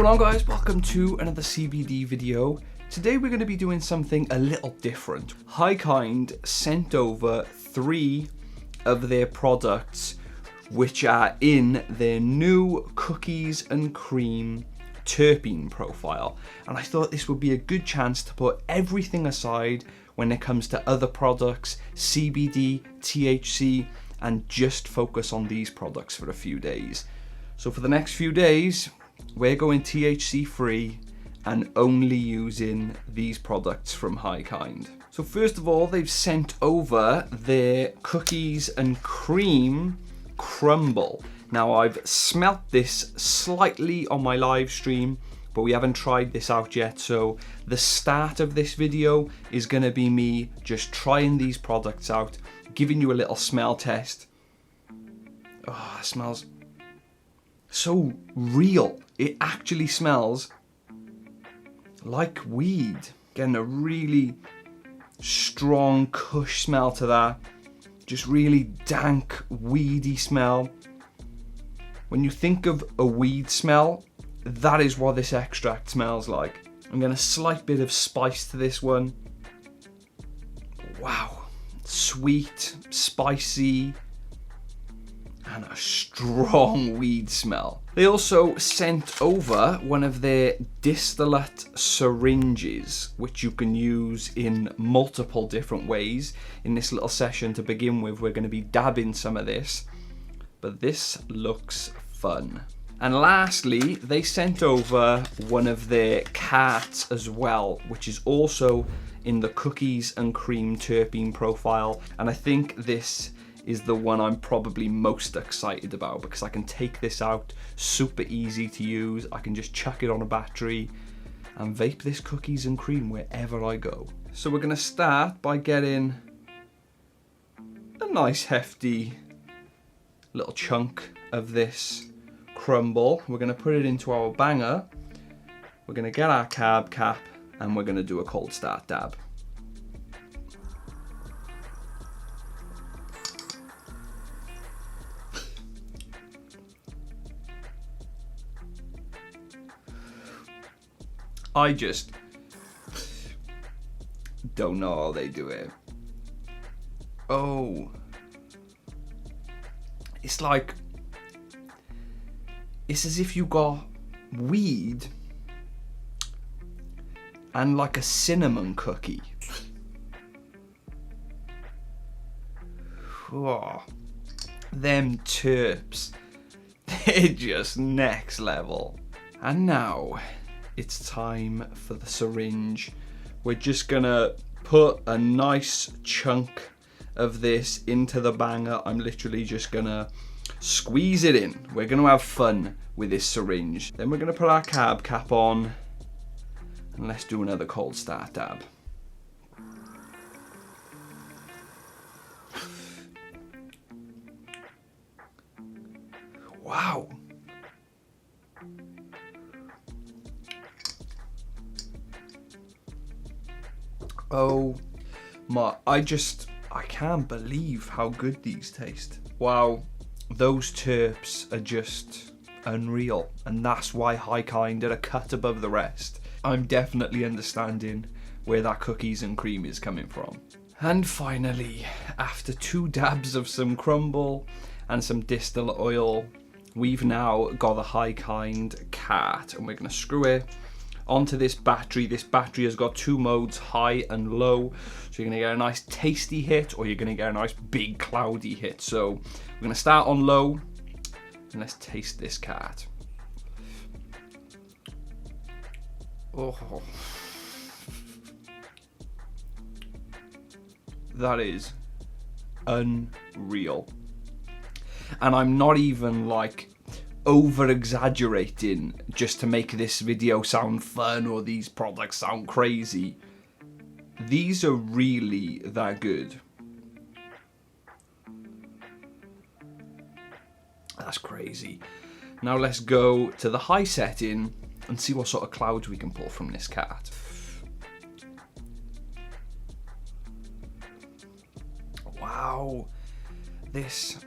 going on, guys? Welcome to another CBD video. Today we're going to be doing something a little different. HighKind sent over 3 of their products which are in their new cookies and cream terpene profile, and I thought this would be a good chance to put everything aside when it comes to other products, CBD, THC, and just focus on these products for a few days. So for the next few days we're going THC free and only using these products from HighKind. So first of all, they've sent over their cookies and cream crumble. Now I've smelt this slightly on my live stream, but we haven't tried this out yet, so the start of this video is going to be me just trying these products out, giving you a little smell test. Oh, it smells so real. It actually smells like weed. Getting a really strong kush smell to that. Just really dank, weedy smell. When you think of a weed smell, that is what this extract smells like. I'm getting a slight bit of spice to this one. Wow. Sweet, spicy, and a strong weed smell. They also sent over one of their distillate syringes, which you can use in multiple different ways. In this little session to begin with, we're going to be dabbing some of this, but this looks fun. And lastly, they sent over one of their carts as well, which is also in the cookies and cream terpene profile, and I think this is the one I'm probably most excited about because I can take this out, super easy to use. I can just chuck it on a battery and vape this cookies and cream wherever I go. So we're gonna start by getting a nice hefty little chunk of this crumble. We're gonna put it into our banger. We're gonna get our carb cap and we're gonna do a cold start dab. I just don't know how they do it. Oh, it's like, it's as if you got weed and like a cinnamon cookie. Oh, them terps, they're just next level. And now it's time for the syringe. We're just gonna put a nice chunk of this into the banger. I'm literally just gonna squeeze it in. We're gonna have fun with this syringe. Then we're gonna put our carb cap on and let's do another cold start dab. Wow. Oh my, I can't believe how good these taste. Wow, those terps are just unreal, and that's why HighKind are a cut above the rest. I'm definitely understanding where that cookies and cream is coming from. And finally, after 2 dabs of some crumble and some distillate oil, we've now got the HighKind cart, and we're gonna screw it onto this battery. This battery has got 2 modes, high and low, so you're gonna get a nice tasty hit or you're gonna get a nice big cloudy hit. So we're gonna start on low and let's taste this cart. Oh, that is unreal. And I'm not even like over exaggerating just to make this video sound fun or these products sound crazy. These are really that good. That's crazy. Now let's go to the high setting and see what sort of clouds we can pull from this cart. Wow, this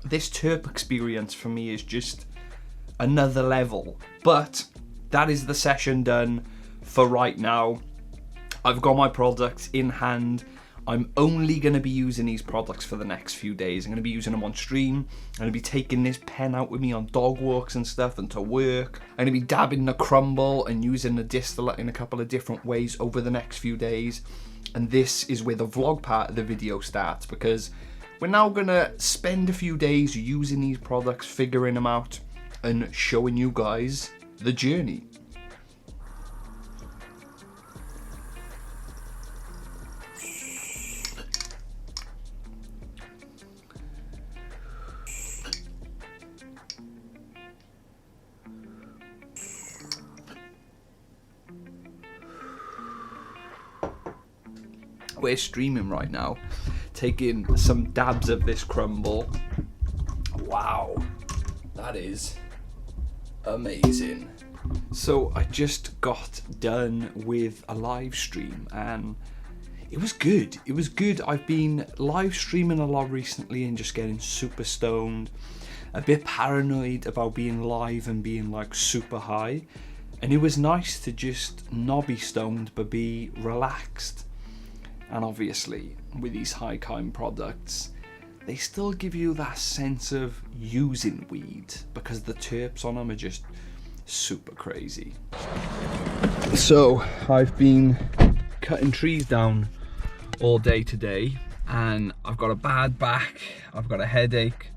terp experience for me is just another level. But that is the session done for right now. I've got my products in hand. I'm only going to be using these products for the next few days. I'm going to be using them on stream. I'm going to be taking this pen out with me on dog walks and stuff and to work. I'm going to be dabbing the crumble and using the distillate in a couple of different ways over the next few days. And this is where the vlog part of the video starts, because we're now going to spend a few days using these products, figuring them out and showing you guys the journey. We're streaming right now, taking some dabs of this crumble. Wow, that is amazing. So I just got done with a live stream and it was good. It was good. I've been live streaming a lot recently and just getting super stoned, a bit paranoid about being live and being like super high. And it was nice to just not be stoned but be relaxed. And obviously, with these HighKind products, they still give you that sense of using weed because the terps on them are just super crazy. So, I've been cutting trees down all day today, and I've got a bad back, I've got a headache,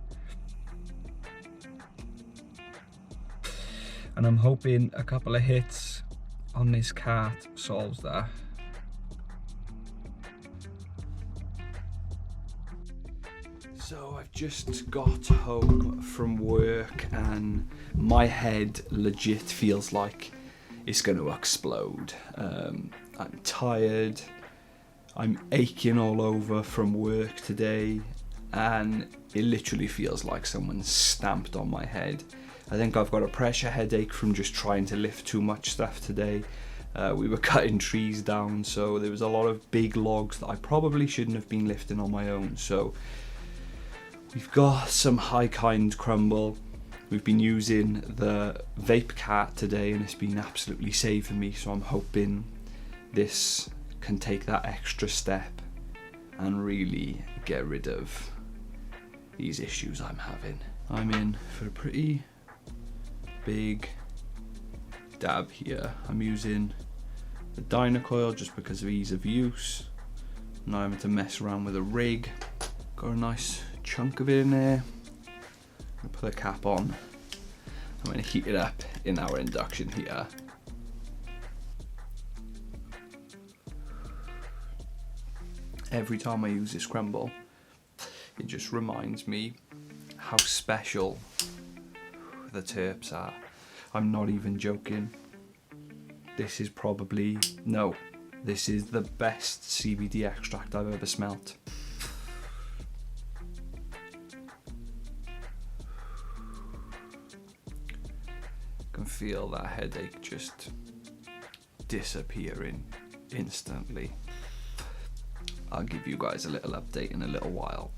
and I'm hoping a couple of hits on this cart solves that. So I've just got home from work and my head legit feels like it's going to explode. I'm tired, I'm aching all over from work today, and it literally feels like someone stamped on my head. I think I've got a pressure headache from just trying to lift too much stuff today. We were cutting trees down, so there was a lot of big logs that I probably shouldn't have been lifting on my own. So we've got some HighKind crumble. We've been using the vape cart today and it's been absolutely saving me, so I'm hoping this can take that extra step and really get rid of these issues I'm having. I'm in for a pretty big dab here. I'm using the Dynacoil just because of ease of use. I'm not having to mess around with a rig. Got a nice chunk of it in there. I'm gonna put the cap on. I'm gonna heat it up in our induction heater. Every time I use this crumble, it just reminds me how special the terps are. I'm not even joking. This is probably, no, this is the best CBD extract I've ever smelt. Can feel that headache just disappearing instantly. I'll give you guys a little update in a little while.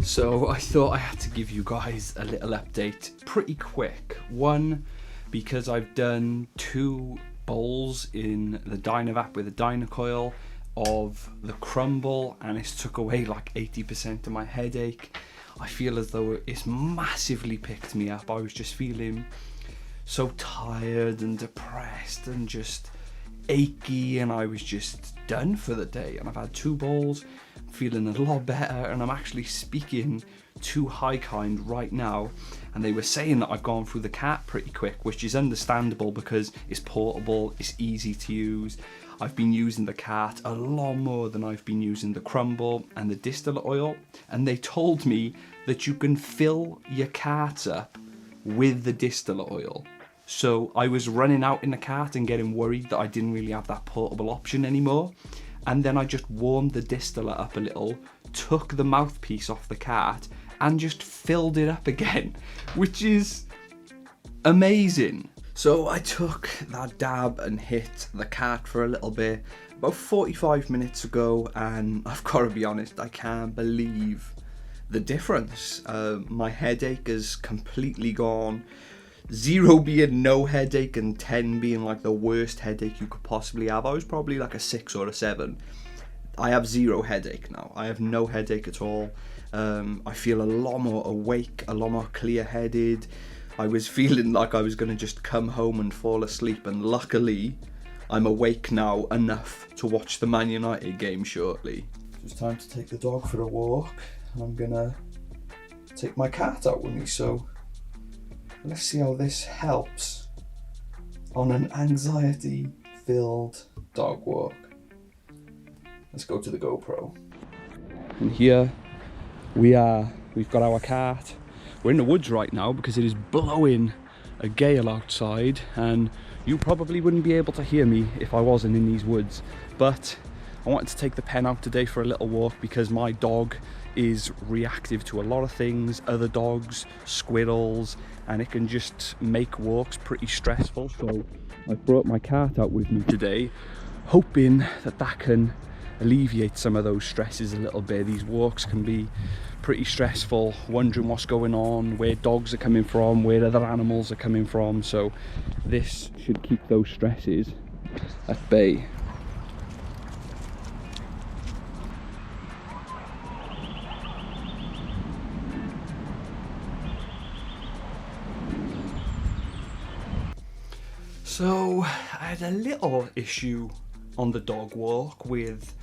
So I thought I had to give you guys a little update pretty quick. One, because I've done 2 bowls in the Dynavap with the Dynacoil of the crumble and it's took away like 80% of my headache. I feel as though it's massively picked me up. I was just feeling so tired and depressed and just achy, and I was just done for the day. And I've had 2 bowls, feeling a lot better, and I'm actually speaking to HighKind right now, and they were saying that I've gone through the cart pretty quick, which is understandable because it's portable, it's easy to use. I've been using the cart a lot more than I've been using the crumble and the distillate oil, and they told me that you can fill your carts up with the distillate oil. So I was running out in the cart and getting worried that I didn't really have that portable option anymore. And then I just warmed the distillate up a little, took the mouthpiece off the cart and just filled it up again, which is amazing. So I took that dab and hit the cart for a little bit about 45 minutes ago, and I've got to be honest, I can't believe the difference. My headache is completely gone. 0 being no headache and 10 being like the worst headache you could possibly have. I was probably like a 6 or a 7. I have 0 headache now. I have no headache at all. I feel a lot more awake, a lot more clear-headed. I was feeling like I was going to just come home and fall asleep, and luckily I'm awake now enough to watch the Man United game shortly. It's time to take the dog for a walk. I'm gonna take my cat out with me, so let's see how this helps on an anxiety-filled dog walk. Let's go to the GoPro. And here we are. We've got our cat. We're in the woods right now because it is blowing a gale outside, and you probably wouldn't be able to hear me if I wasn't in these woods. But I wanted to take the pen out today for a little walk because my dog is reactive to a lot of things, other dogs, squirrels, and it can just make walks pretty stressful. So I brought my cat out with me today, hoping that that can alleviate some of those stresses a little bit. These walks can be pretty stressful, wondering what's going on, where dogs are coming from, where other animals are coming from. So this should keep those stresses at bay. So I had a little issue on the dog walk with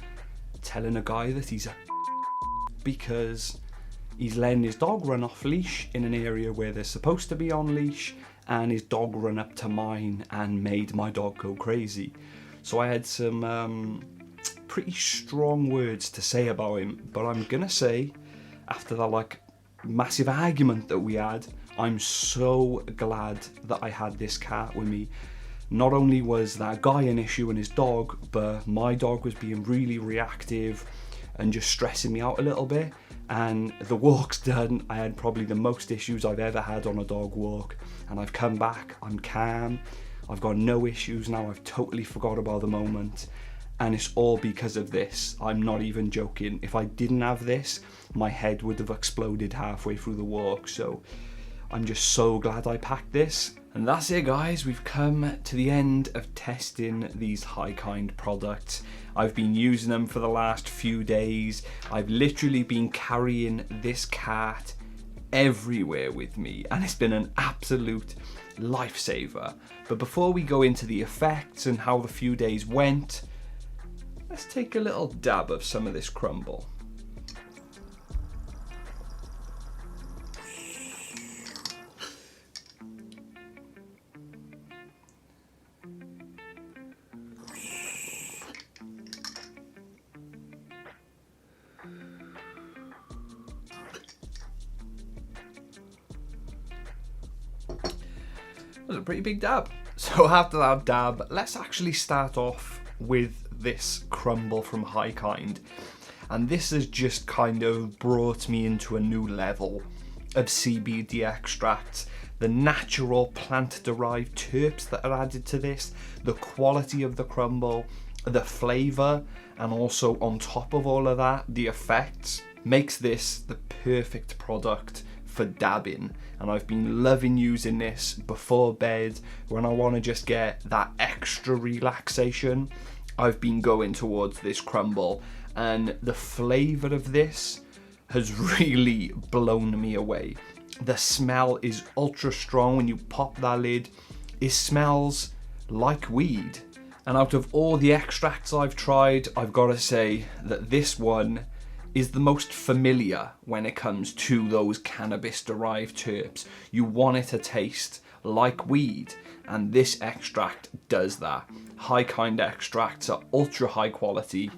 telling a guy that he's a because he's letting his dog run off leash in an area where they're supposed to be on leash, and his dog ran up to mine and made my dog go crazy. So I had some pretty strong words to say about him, but I'm gonna say, after that like massive argument that we had, I'm so glad that I had this cat with me. Not only was that guy an issue and his dog, but my dog was being really reactive and just stressing me out a little bit. And the walk's done. I had probably the most issues I've ever had on a dog walk, and I've come back, I'm calm, I've got no issues now, I've totally forgot about the moment, and it's all because of this. I'm not even joking. If I didn't have this, my head would have exploded halfway through the walk. So I'm just so glad I packed this. And that's it, guys. We've come to the end of testing these HighKind products. I've been using them for the last few days. I've literally been carrying this cat everywhere with me, and it's been an absolute lifesaver. But before we go into the effects and how the few days went, let's take a little dab of some of this crumble. That was a pretty big dab. So after that dab, let's actually start off with this crumble from HighKind. And this has just kind of brought me into a new level of CBD extracts. The natural plant-derived terps that are added to this, the quality of the crumble, the flavour, and also on top of all of that, the effects, makes this the perfect product for dabbing. And I've been loving using this before bed when I want to just get that extra relaxation. I've been going towards this crumble, and the flavour of this has really blown me away. The smell is ultra strong. When you pop that lid, it smells like weed. And out of all the extracts I've tried, I've got to say that this one is the most familiar when it comes to those cannabis-derived terps. You want it to taste like weed, and this extract does that. HighKind extracts are ultra high quality,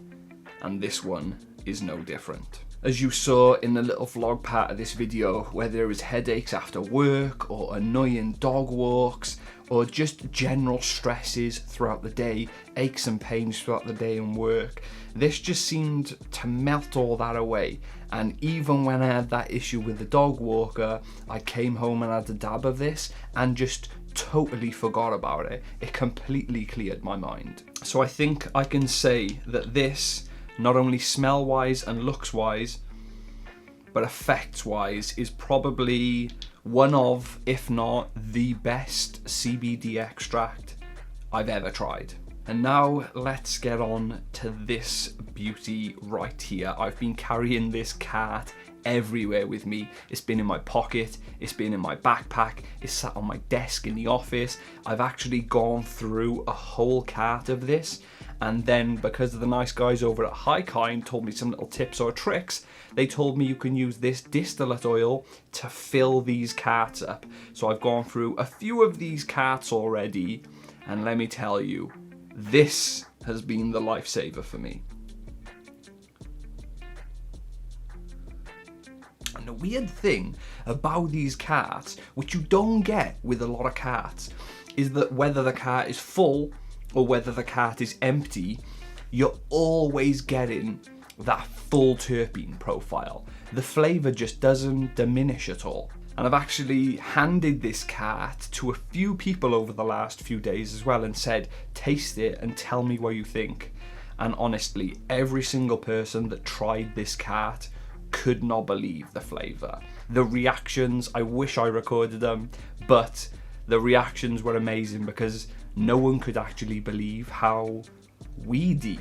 and this one is no different. As you saw in the little vlog part of this video, whether it was headaches after work or annoying dog walks or just general stresses throughout the day, aches and pains throughout the day and work, this just seemed to melt all that away. And even when I had that issue with the dog walker, I came home and had a dab of this and just totally forgot about it. It completely cleared my mind. So I think I can say that this, not only smell-wise and looks-wise, but effects-wise, is probably one of, if not the best CBD extract I've ever tried. And now let's get on to this beauty right here. I've been carrying this cart everywhere with me. It's been in my pocket, it's been in my backpack, it's sat on my desk in the office. I've actually gone through a whole cart of this, and then because of the nice guys over at HighKind told me some little tips or tricks, they told me you can use this distillate oil to fill these carts up. So I've gone through a few of these carts already, and let me tell you, this has been the lifesaver for me. And the weird thing about these carts, which you don't get with a lot of carts, is that whether the cart is full or whether the cart is empty, you're always getting that full terpene profile. The flavour just doesn't diminish at all. And I've actually handed this cart to a few people over the last few days as well and said, taste it and tell me what you think. And honestly, every single person that tried this cart could not believe the flavour. The reactions, I wish I recorded them, but the reactions were amazing because no one could actually believe how weedy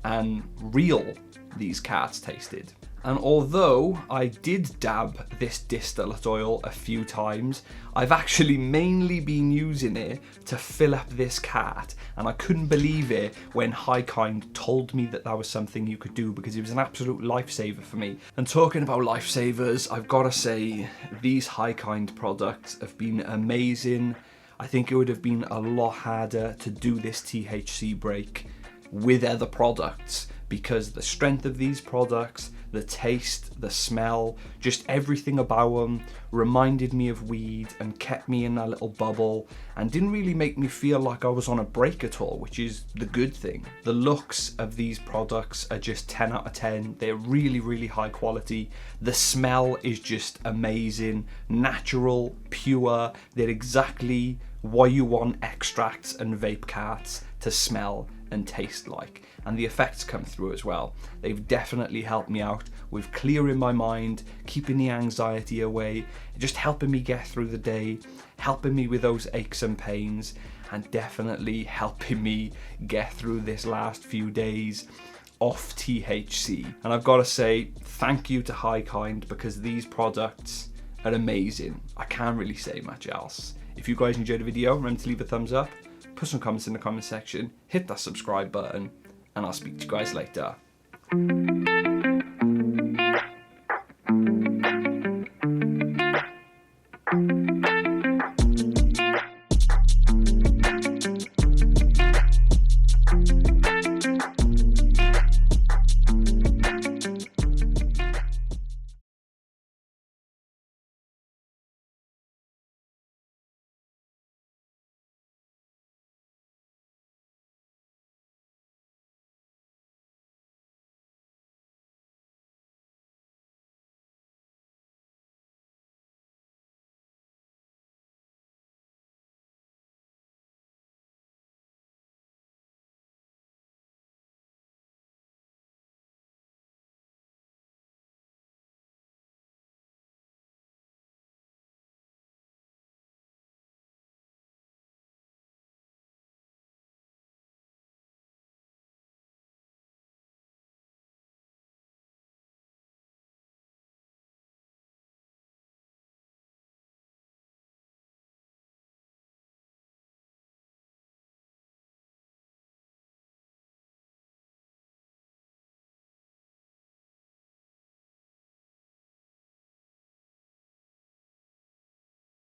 and real these carts tasted. And although I did dab this distillate oil a few times, I've actually mainly been using it to fill up this cart, and I couldn't believe it when HighKind told me that that was something you could do, because it was an absolute lifesaver for me. And talking about lifesavers, I've got to say these HighKind products have been amazing. I think it would have been a lot harder to do this THC break with other products, because the strength of these products, the taste, the smell, just everything about them reminded me of weed and kept me in a little bubble and didn't really make me feel like I was on a break at all, which is the good thing. The looks of these products are just 10 out of 10. They're really, really high quality. The smell is just amazing, natural, pure. They're exactly what you want extracts and vape carts to smell and taste like, and the effects come through as well. They've definitely helped me out with clearing my mind, keeping the anxiety away, just helping me get through the day, helping me with those aches and pains, and definitely helping me get through this last few days off THC. And I've got to say thank you to HighKind, because these products are amazing. I can't really say much else. If you guys enjoyed the video, remember to leave a thumbs up, put some comments in the comment section, hit that subscribe button, and I'll speak to you guys later.